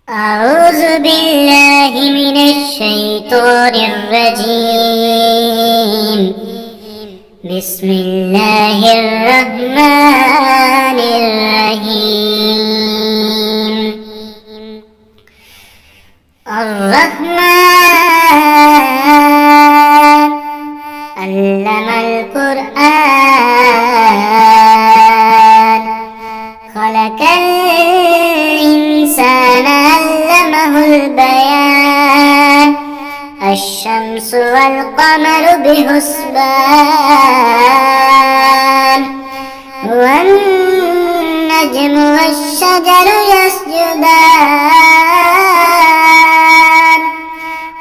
أعوذ بالله من الشيطان الرجيم. بسم الله الرحمن الرحيم. الرحمن علم القرآن خلق الإنسان علمه البيان الشمس والقمر بحسبان والنجم والشجر يسجدان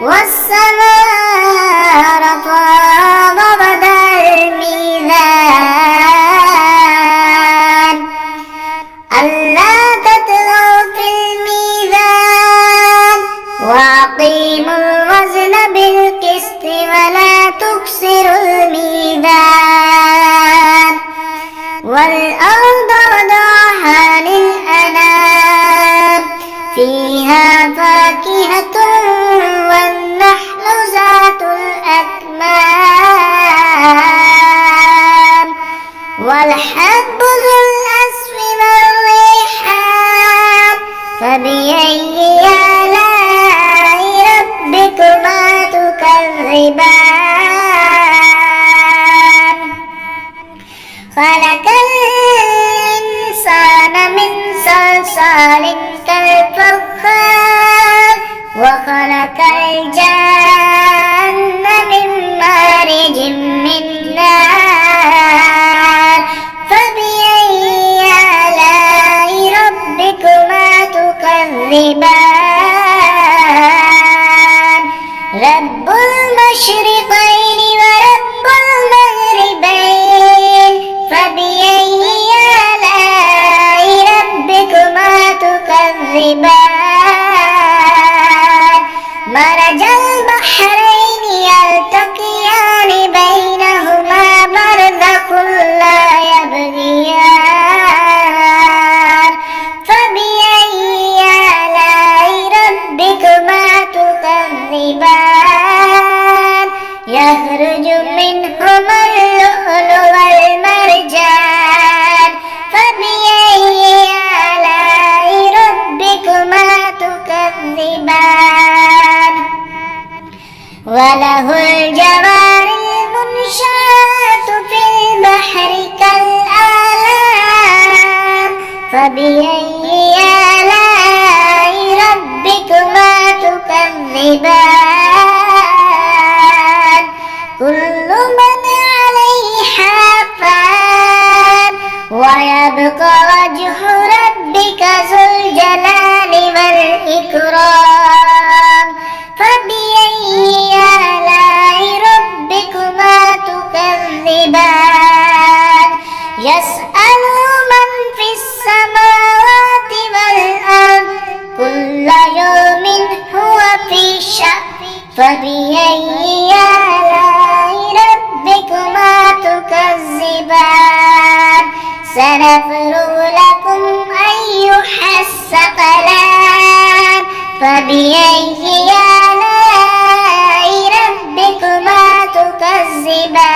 والسماء رفعها ووضع الميزان ألا تطغوا في الميزان وأقيموا الوزن بالقسط ولا تخسروا الميزان والأرض وضعها للأنام فيها فاكهة والنحل ذات الأكمام والحب ذو العصف والريحان فبأي آلاء ربكما تكذبان خلق الإنسان من صلصال كالفخار وخلق الجن من مارج من نار فبأي آلاء ربكما تكذبان رب المشرقين ورب المغربين فبأي آلاء ربكما تكذبان مرج البحرين يلتقيان بينهما برزخ لا يبغيان فبأي آلاء ربكما تكذبان يخرج منهما اللؤلؤ والمرجان فبأي آلاء ربكما تكذبان وله الجوار المنشآت في البحر كالأعلام فبأي آلاء ربكما تكذبان كل من عليها فان ويبقى وجه ربك ذو الجلال والإكرام فبأي آلاء ربكما تكذبان يسأله من في السماوات والأرض كل يوم هو في شأن فبأي آلاء ربكما تكذبان سنفرغ لكم أيها الثقلان فبأي آلاء ربكما تكذبان